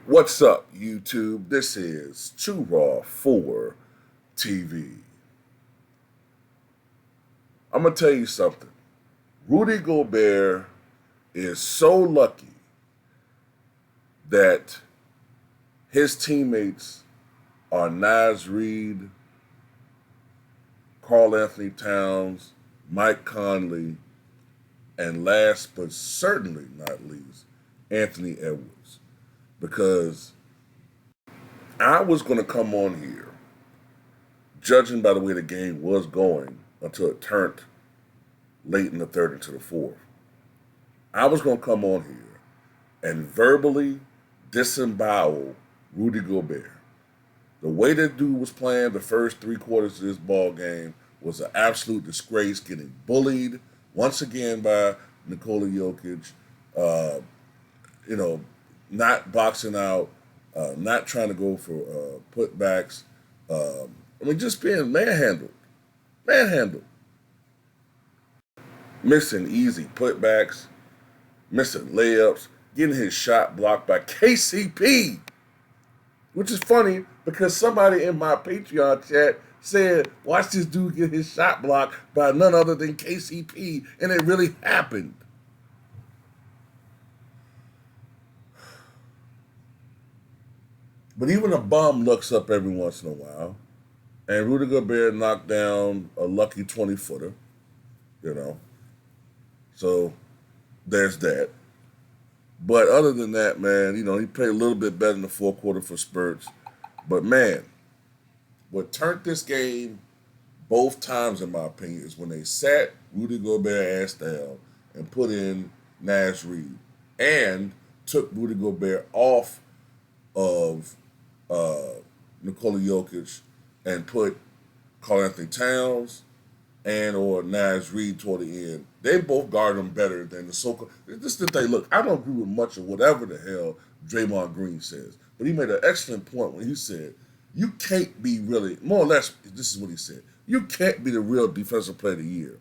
What's up, YouTube? This is Too Raw for TV. I'm going to tell you something. Rudy Gobert is so lucky that his teammates are Nas Reed, Karl-Anthony Towns, Mike Conley, and last but certainly not least, Anthony Edwards. Because I was going to come on here, judging by the way the game was going until it turned late in the third into the fourth. I was going to come on here and verbally disembowel Rudy Gobert. The way that dude was playing the first three quarters of this ball game was an absolute disgrace, getting bullied once again by Nikola Jokic. Uh, not boxing out, not trying to go for putbacks. Just being manhandled, missing easy putbacks, missing layups, getting his shot blocked by KCP, which is funny because somebody in my Patreon chat said, watch this dude get his shot blocked by none other than KCP, and it really happened. But even a bum looks up every once in a while. And Rudy Gobert knocked down a lucky 20-footer, So there's that. But other than that, man, he played a little bit better in the fourth quarter for spurts. But, man, what turned this game both times, in my opinion, is when they sat Rudy Gobert ass down and put in Nas Reed and took Rudy Gobert off of Nikola Jokic and put Karl-Anthony Towns and or Nas Reed toward the end. They both guard him better than the so-called. This is the thing. Look, I don't agree with much of whatever the hell Draymond Green says, but he made an excellent point when he said, you can't be really, more or less, this is what he said, you can't be the real defensive player of the year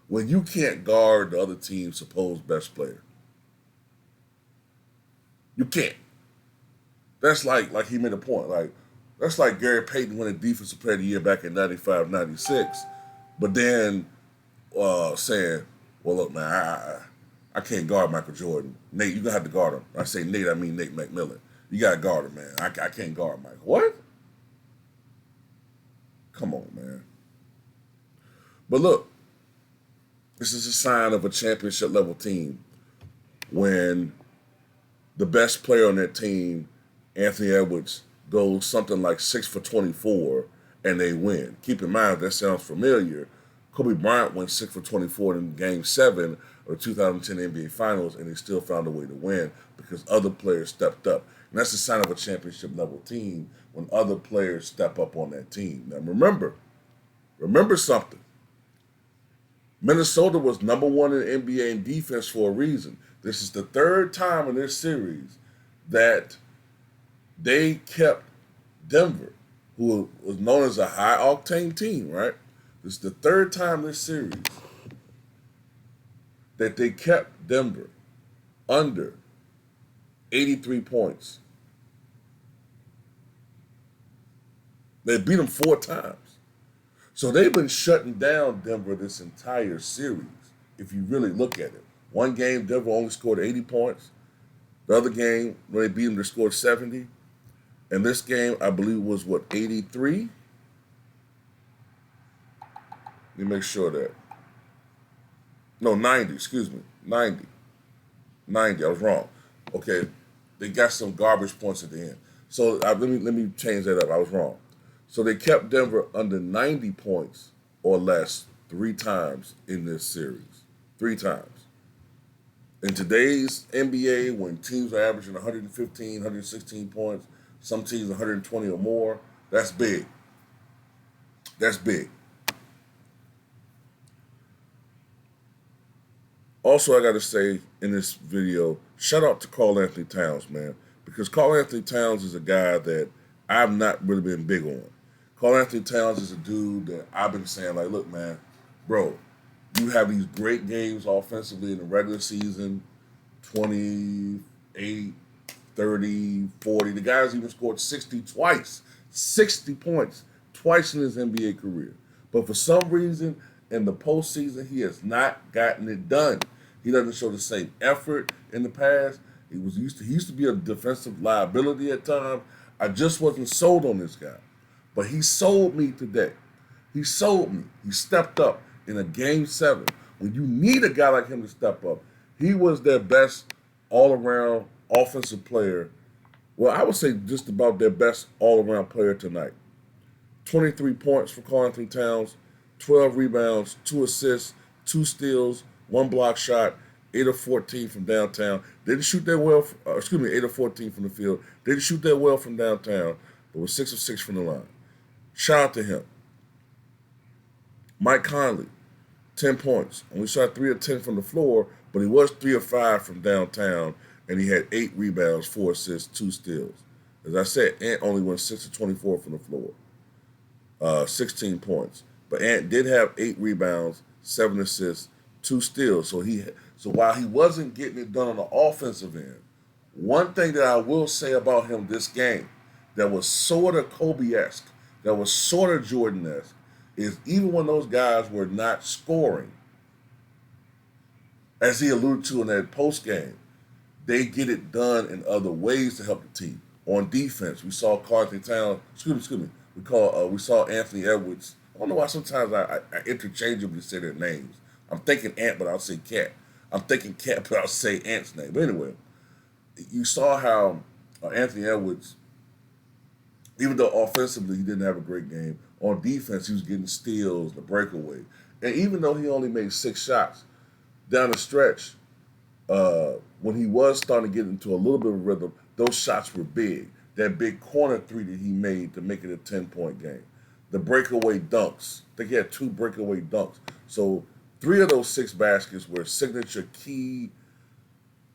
when you can't guard the other team's supposed best player. You can't. That's like he made a point. That's like Gary Payton winning Defensive Player of the Year back in 95, 96. But then saying, well, look, man, I can't guard Michael Jordan. Nate, you're going to have to guard him. I say Nate, I mean Nate McMillan. You got to guard him, man. I can't guard Michael. What? Come on, man. But look, this is a sign of a championship level team when the best player on that team, Anthony Edwards, goes something like 6 for 24 and they win. Keep in mind, if that sounds familiar, Kobe Bryant went 6 for 24 in Game 7 of the 2010 NBA Finals, and they still found a way to win because other players stepped up. And that's a sign of a championship level team when other players step up on that team. Now remember something. Minnesota was number one in the NBA in defense for a reason. This is the third time in this series that they kept Denver, who was known as a high-octane team, right? This is the third time this series that they kept Denver under 83 points. They beat them 4 times. So they've been shutting down Denver this entire series, if you really look at it. One game, Denver only scored 80 points. The other game, when they beat them, they scored 70. And this game, I believe, was, 83? Let me make sure that. No, 90, excuse me. 90. I was wrong. Okay, they got some garbage points at the end. So let me change that up. I was wrong. So they kept Denver under 90 points or less 3 times in this series. 3 times. In today's NBA, when teams are averaging 115, 116 points, some teams 120 or more, that's big. That's big. Also, I got to say in this video, shout out to Karl-Anthony Towns, man, because Karl-Anthony Towns is a guy that I've not really been big on. Karl-Anthony Towns is a dude that I've been saying, like, look, man, bro, you have these great games offensively in the regular season, 28, 30, 40. The guy's even scored 60 twice. 60 points twice in his NBA career. But for some reason, in the postseason, he has not gotten it done. He doesn't show the same effort in the past. He used to be a defensive liability at times. I just wasn't sold on this guy. But he sold me today. He sold me. He stepped up in a game 7. When you need a guy like him to step up, he was their best all-around offensive player. Well, I would say just about their best all-around player tonight. 23 points for Karl-Anthony Towns, 12 rebounds, 2 assists, 2 steals, 1 block shot, 8 of 14 from downtown. Didn't shoot that well, 8 of 14 from the field. Didn't shoot that well from downtown, but was 6 of 6 from the line. Shout out to him. Mike Conley, 10 points. Only shot 3 of 10 from the floor, but he was 3 of 5 from downtown, and he had 8 rebounds, 4 assists, 2 steals. As I said, Ant only went 6 of 24 from the floor, 16 points. But Ant did have 8 rebounds, 7 assists, 2 steals. So while he wasn't getting it done on the offensive end, one thing that I will say about him this game that was sort of Kobe-esque, that was sort of Jordan-esque, is even when those guys were not scoring, as he alluded to in that post game, they get it done in other ways to help the team. On defense, we saw Karl-Anthony Towns. Excuse me. We saw Anthony Edwards. I don't know why sometimes I interchangeably say their names. I'm thinking Ant, but I'll say Cat. I'm thinking Cat, but I'll say Ant's name. But anyway, you saw how Anthony Edwards, even though offensively he didn't have a great game, on defense he was getting steals, the breakaway. And even though he only made 6 shots down the stretch, when he was starting to get into a little bit of rhythm, those shots were big. That big corner 3 that he made to make it a 10-point game. The breakaway dunks. I think he had 2 breakaway dunks. So 3 of those 6 baskets were signature key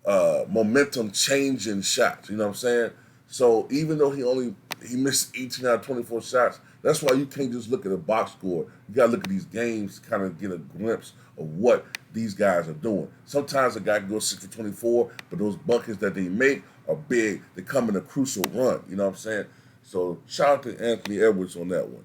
momentum changing shots. You know what I'm saying? So even though he missed 18 out of 24 shots, that's why you can't just look at a box score. You got to look at these games to kind of get a glimpse of what these guys are doing. Sometimes a guy can go 6 for 24, but those buckets that they make are big. They come in a crucial run. You know what I'm saying? So shout out to Anthony Edwards on that one.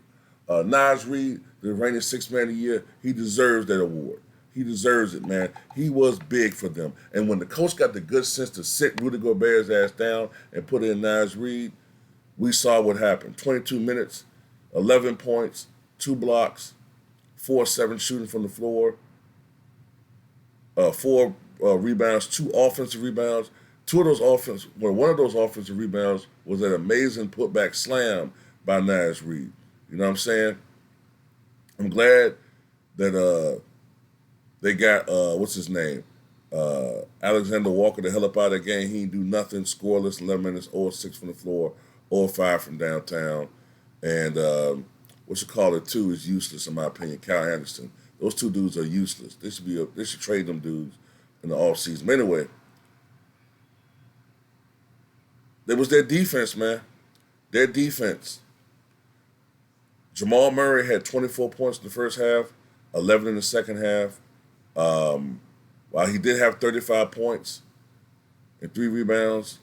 Nas Reed, the reigning 6th man of the year, he deserves that award. He deserves it, man. He was big for them. And when the coach got the good sense to sit Rudy Gobert's ass down and put in Nas Reed, we saw what happened. 22 minutes, 11 points, 2 blocks, 4-7 shooting from the floor, 4 rebounds, 2 offensive rebounds. One of those offensive rebounds was an amazing putback slam by Nas Reed. You know what I'm saying? I'm glad that they got what's his name? Alexander Walker the hell up out of the game. He didn't do nothing, scoreless, 11 minutes, 0-6 from the floor, 0-5 from downtown. And too is useless in my opinion. Kyle Anderson. Those 2 dudes are useless. They should trade them dudes in the offseason. But anyway, it was their defense, man. Their defense. Jamal Murray had 24 points in the first half, 11 in the second half. While he did have 35 points and 3 rebounds,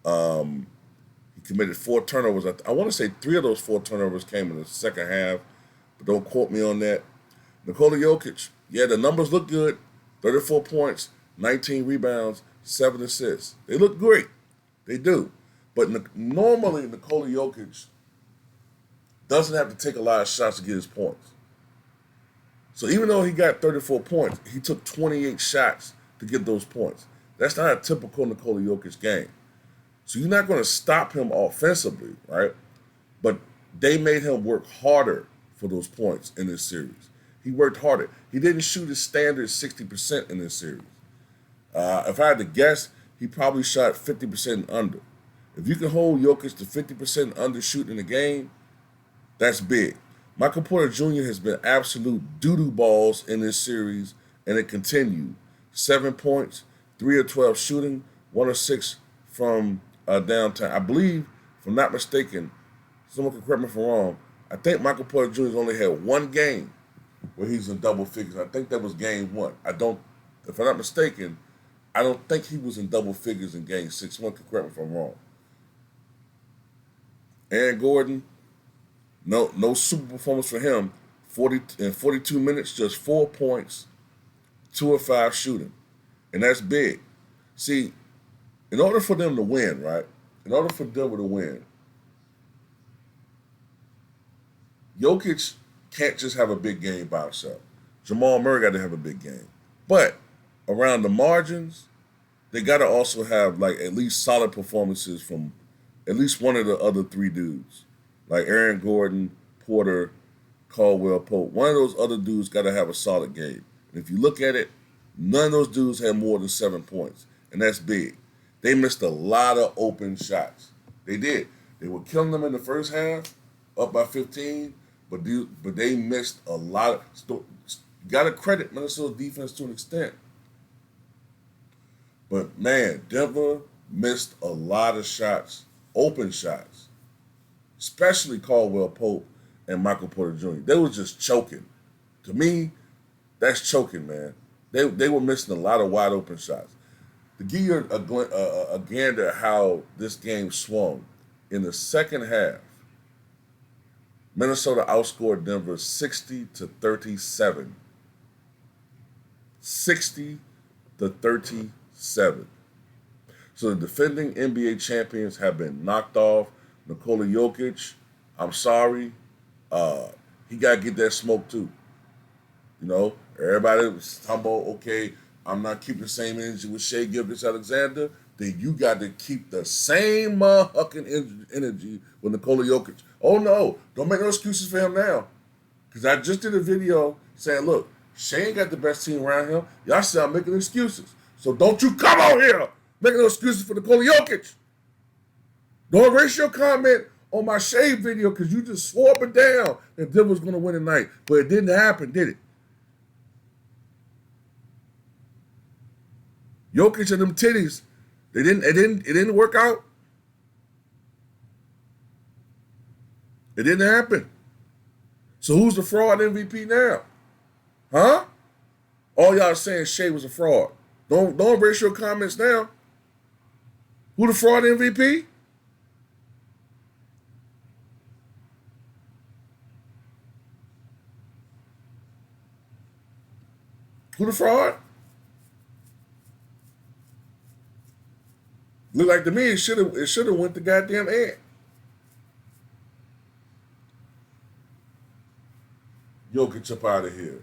he committed 4 turnovers. I want to say 3 of those 4 turnovers came in the second half, but don't quote me on that. Nikola Jokic, yeah, the numbers look good. 34 points, 19 rebounds, 7 assists. They look great. They do. But normally Nikola Jokic doesn't have to take a lot of shots to get his points. So even though he got 34 points, he took 28 shots to get those points. That's not a typical Nikola Jokic game. So you're not going to stop him offensively, right? But they made him work harder for those points in this series. He worked harder. He didn't shoot his standard 60% in this series. If I had to guess, he probably shot 50% and under. If you can hold Jokic to 50% under shooting in a game, that's big. Michael Porter Jr. has been absolute doo-doo balls in this series, and it continued. 7 points, 3 of 12 shooting, 1 of 6 from downtown. I believe, if I'm not mistaken, someone can correct me if I'm wrong, I think Michael Porter Jr. has only had 1 game where he's in double figures. I think that was game 1. If I'm not mistaken, I don't think he was in double figures in game 6. One can correct me if I'm wrong. Aaron Gordon, no super performance for him. 42 minutes, just 4 points, 2 of 5 shooting. And that's big. See, in order for them to win, right? In order for Denver to win, Jokic can't just have a big game by himself. Jamal Murray got to have a big game. But around the margins, they got to also have like at least solid performances from at least one of the other 3 dudes, like Aaron Gordon, Porter, Caldwell Pope. One of those other dudes got to have a solid game. And if you look at it, none of those dudes had more than 7 points, and that's big. They missed a lot of open shots. They did. They were killing them in the first half, up by 15, but they missed a lot of. You got to credit Minnesota's defense to an extent. But man, Denver missed a lot of shots, open shots, especially Caldwell Pope and Michael Porter Jr. They were just choking. To me, that's choking, man. They were missing a lot of wide open shots. To give you a gander at how this game swung, in the second half, Minnesota outscored Denver 60-37. 60-37. So the defending NBA champions have been knocked off. Nikola Jokic, I'm sorry, he got to get that smoke too. You know, everybody was talking about, okay, I'm not keeping the same energy with Shai Gilgeous-Alexander. Then you got to keep the same motherfucking energy with Nikola Jokic. Oh no, don't make no excuses for him now. Because I just did a video saying, look, Shai ain't got the best team around him. Y'all say I'm making excuses. So don't you come out here making no excuses for Nikola Jokic. Don't erase your comment on my Shai video because you just swore up and down that Denver was going to win tonight. But it didn't happen, did it? Jokic and them titties, it didn't work out. It didn't happen. So who's the fraud MVP now? Huh? All y'all saying Shai was a fraud. Don't erase your comments now. Who the fraud MVP? Who the fraud? Look like to me it should have went to goddamn Ant. Jokic up out of here.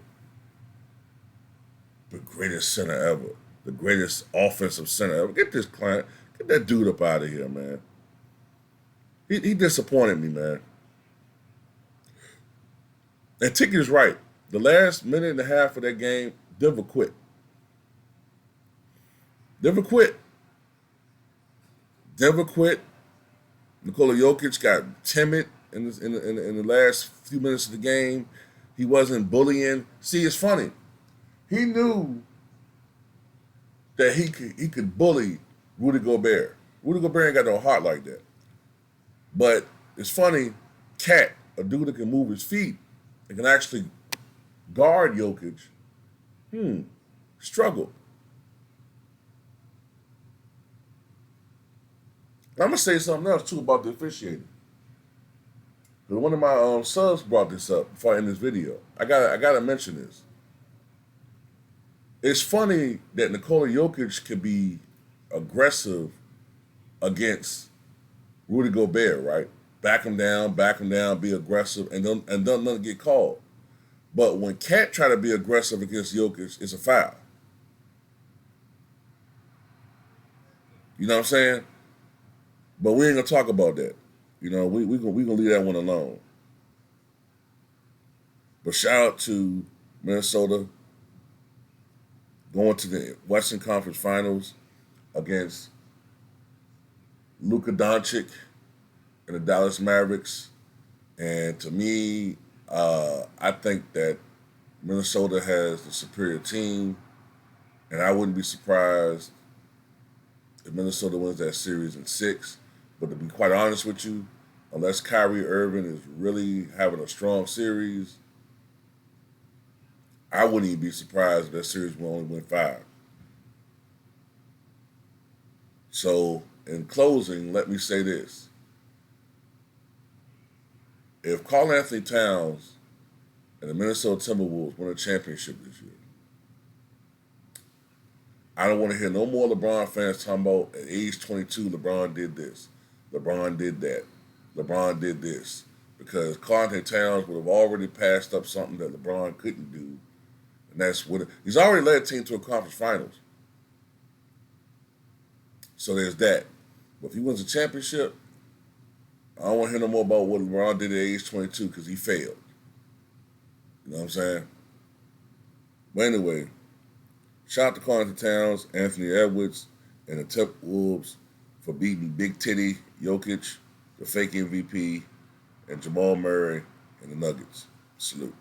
The greatest center ever. The greatest offensive center ever. Get this client. Get that dude up out of here, man. He disappointed me, man. And Tiki is right. The last minute and a half of that game, Denver quit. Denver quit. Nikola Jokic got timid in the last few minutes of the game. He wasn't bullying. See, it's funny. He knew that he could bully Rudy Gobert. Rudy Gobert ain't got no heart like that. But it's funny, Cat, a dude that can move his feet and can actually guard Jokic, struggled. I'm gonna say something else too about the officiating. One of my subs brought this up before I end this video. I gotta mention this. It's funny that Nikola Jokic can be aggressive against Rudy Gobert, right? Back him down, be aggressive, and don't nothing get called. But when Cat try to be aggressive against Jokic, it's a foul. You know what I'm saying? But we ain't gonna talk about that. You know, we gonna leave that one alone. But shout out to Minnesota going to the Western Conference Finals against Luka Doncic and the Dallas Mavericks. And to me, I think that Minnesota has the superior team, and I wouldn't be surprised if Minnesota wins that series in 6. But to be quite honest with you, unless Kyrie Irving is really having a strong series, I wouldn't even be surprised if that series will only win 5. So, in closing, let me say this. If Karl-Anthony Towns and the Minnesota Timberwolves win a championship this year, I don't want to hear no more LeBron fans talking about at age 22, LeBron did this, LeBron did that, LeBron did this. Because Karl-Anthony Towns would have already passed up something that LeBron couldn't do. And that's what he's already led a team to a conference finals. So there's that. But if he wins a championship, I don't want to hear no more about what LeBron did at age 22 because he failed. You know what I'm saying? But anyway, shout out to Karl-Anthony Towns, Anthony Edwards, and the Timberwolves for beating Big Titty Jokic, the fake MVP, and Jamal Murray and the Nuggets. Salute.